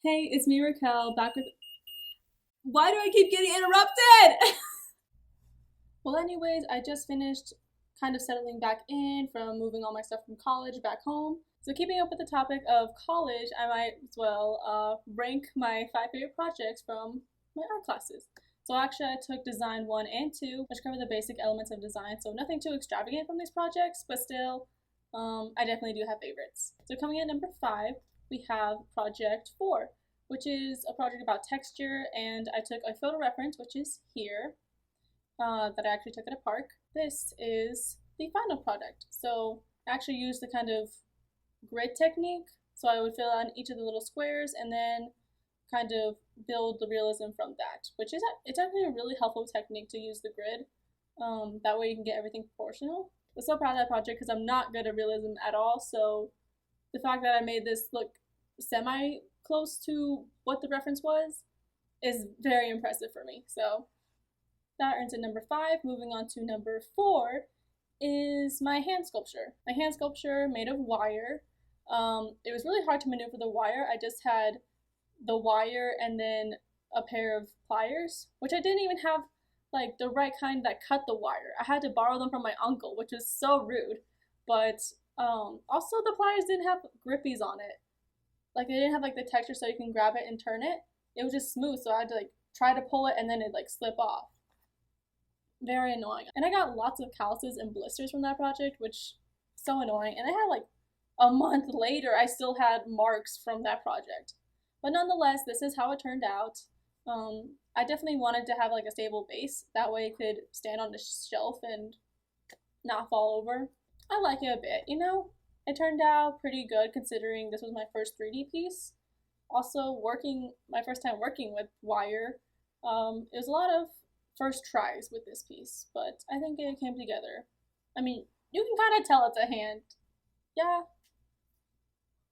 Hey, it's me, Raquel, back with. Why do I keep getting interrupted? Well, anyways, I just finished kind of settling back in from moving all my stuff from college back home. So, keeping up with the topic of college, I might as well rank my five favorite projects from my art classes. So, actually, I took design one and two, which cover the basic elements of design. So, nothing too extravagant from these projects, but still, I definitely do have favorites. So, coming in number five, we have project four, which is a project about texture, and I took a photo reference, which is here, that I actually took at a park. This is the final product. So I actually used the kind of grid technique. So I would fill out each of the little squares and then kind of build the realism from that, which is it's actually a really helpful technique to use the grid. That way you can get everything proportional. I'm so proud of that project because I'm not good at realism at all. So the fact that I made this look semi close to what the reference was is very impressive for me. So that earns it number five. Moving on to number four is my hand sculpture. My hand sculpture made of wire. It was really hard to maneuver the wire. I just had the wire and then a pair of pliers, which I didn't even have like the right kind that cut the wire. I had to borrow them from my uncle, which was so rude. But also the pliers didn't have grippies on it. Like they didn't have like the texture so you can grab it and turn it. It was just smooth, so I had to like try to pull it and then it like slip off. Very annoying. And I got lots of calluses and blisters from that project, which so annoying. And I had like a month later, I still had marks from that project. But nonetheless, this is how it turned out. I definitely wanted to have like a stable base. That way it could stand on the shelf and not fall over. I like it a bit, you know? It turned out pretty good considering this was my first 3D piece. Also, my first time working with wire, it was a lot of first tries with this piece, but I think it came together. I mean, you can kind of tell it's a hand. Yeah.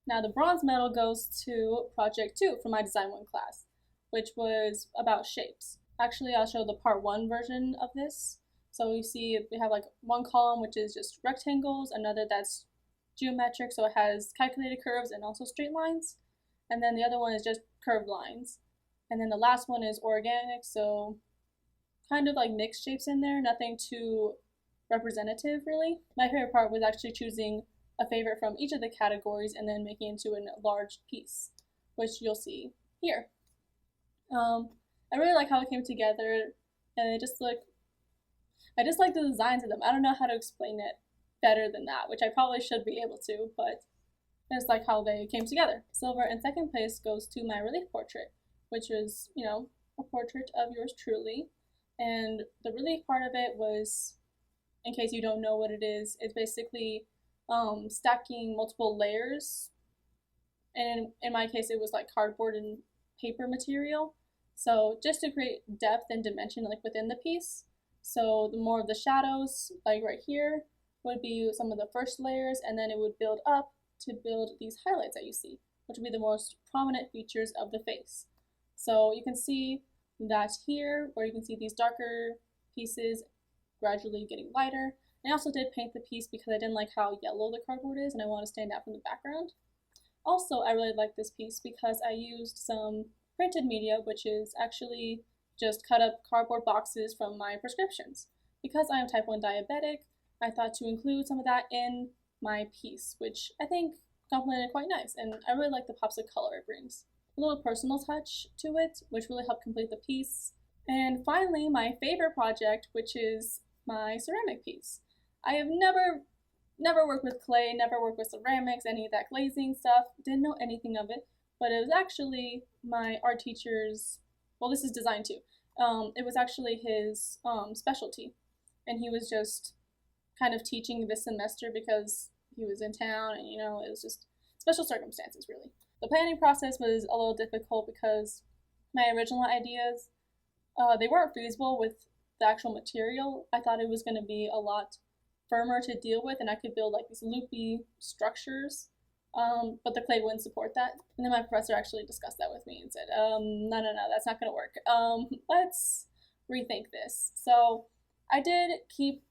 Now the bronze medal goes to project two from my design one class, which was about shapes. Actually, I'll show the part one version of this. So you see we have like one column which is just rectangles, another that's geometric, so it has calculated curves and also straight lines. And then the other one is just curved lines. And then the last one is organic, so kind of like mixed shapes in there, nothing too representative really. My favorite part was actually choosing a favorite from each of the categories and then making it into a large piece, which you'll see here. I really like how it came together, and I just like the designs of them. I don't know how to explain it better than that, which I probably should be able to, but I just like how they came together. Silver in second place goes to my relief portrait, which was, a portrait of yours truly. And the relief part of it was, in case you don't know what it is, it's basically stacking multiple layers. And in my case, it was like cardboard and paper material. So just to create depth and dimension like within the piece. So the more of the shadows, like right here, would be some of the first layers, and then it would build up to build these highlights that you see, which would be the most prominent features of the face. So you can see that here, where you can see these darker pieces gradually getting lighter. And I also did paint the piece because I didn't like how yellow the cardboard is and I want to stand out from the background. Also, I really like this piece because I used some printed media, which is actually just cut up cardboard boxes from my prescriptions. Because I am type 1 diabetic, I thought to include some of that in my piece, which I think complemented quite nice, and I really like the pops of color it brings. A little personal touch to it, which really helped complete the piece. And finally, my favorite project, which is my ceramic piece. I have never worked with clay, never worked with ceramics, any of that glazing stuff, didn't know anything of it, but it was actually my art teacher's, well, this is design too. It was actually his specialty, and he was just kind of teaching this semester because he was in town, and it was just special circumstances really. The planning process was a little difficult because my original ideas, they weren't feasible with the actual material. I thought it was going to be a lot firmer to deal with, and I could build like these loopy structures, but the clay wouldn't support that. And then my professor actually discussed that with me and said, no, that's not going to work. Let's rethink this. So I did keep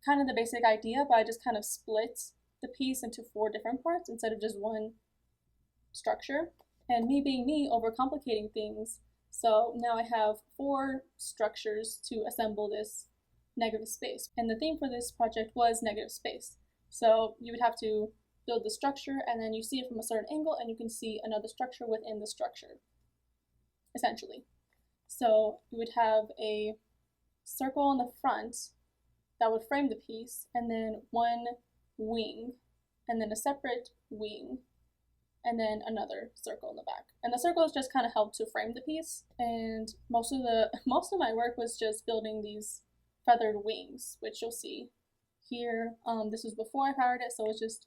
kind of the basic idea, but I just kind of split the piece into 4 different parts instead of just one structure. And me being me, overcomplicating things. So now I have 4 structures to assemble this negative space. And the theme for this project was negative space. So you would have to build the structure, and then you see it from a certain angle, and you can see another structure within the structure, essentially. So you would have a circle on the front that would frame the piece, and then one wing, and then a separate wing, and then another circle in the back. And the circles just kind of help to frame the piece. And most of my work was just building these feathered wings, which you'll see here. This was before I powdered it, so it's just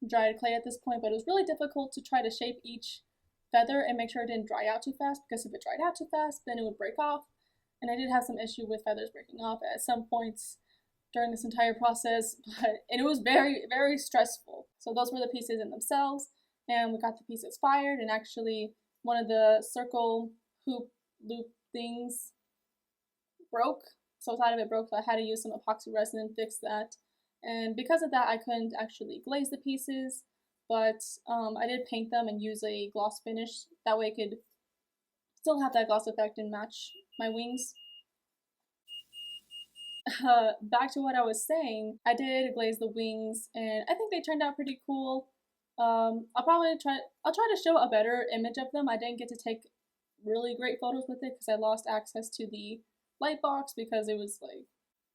dried clay at this point, but it was really difficult to try to shape each feather and make sure it didn't dry out too fast, because if it dried out too fast, then it would break off. And I did have some issue with feathers breaking off at some points during this entire process, and it was very, very stressful. So those were the pieces in themselves, and we got the pieces fired, and actually one of the circle hoop loop things broke. So side of it broke, so I had to use some epoxy resin and fix that. And because of that, I couldn't actually glaze the pieces, but I did paint them and use a gloss finish. That way it could still have that gloss effect and match my wings. Back to what I was saying, I did glaze the wings, and I think they turned out pretty cool. I'll try to show a better image of them. I didn't get to take really great photos with it because I lost access to the light box because it was like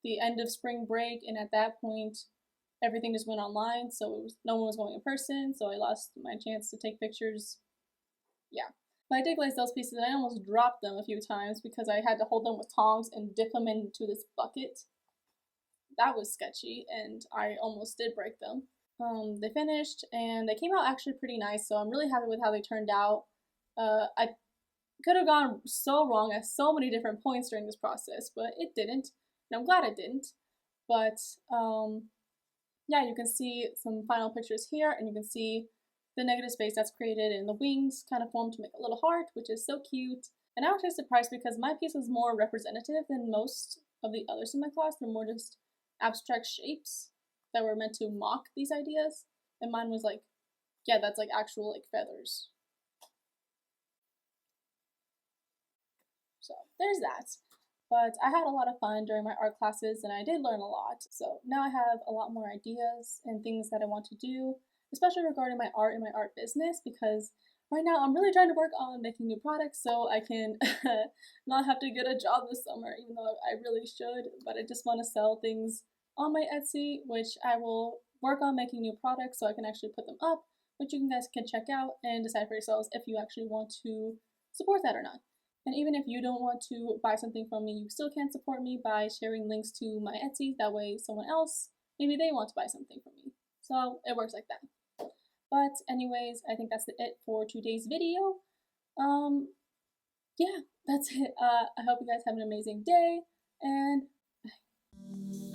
the end of spring break, and at that point everything just went online, so no one was going in person, so I lost my chance to take pictures. Yeah. But I did glaze those pieces, and I almost dropped them a few times because I had to hold them with tongs and dip them into this bucket. That was sketchy, and I almost did break them. They finished, and they came out actually pretty nice, so I'm really happy with how they turned out. I could have gone so wrong at so many different points during this process, but it didn't, and I'm glad it didn't. But yeah, you can see some final pictures here, and you can see the negative space that's created, and the wings kind of formed to make a little heart, which is so cute. And I was actually surprised because my piece was more representative than most of the others in my class. They're more just abstract shapes that were meant to mock these ideas, and mine was like, yeah, that's like actual like feathers. So there's that. But I had a lot of fun during my art classes, and I did learn a lot. So now I have a lot more ideas and things that I want to do, especially regarding my art and my art business, because right now I'm really trying to work on making new products so I can not have to get a job this summer, even though I really should. But I just want to sell things on my Etsy, which I will work on making new products so I can actually put them up, which you guys can check out and decide for yourselves if you actually want to support that or not. And even if you don't want to buy something from me, you still can support me by sharing links to my Etsy. That way someone else, maybe they want to buy something from me. So it works like that. But anyways, I think that's it for today's video. Yeah, that's it. I hope you guys have an amazing day, and bye.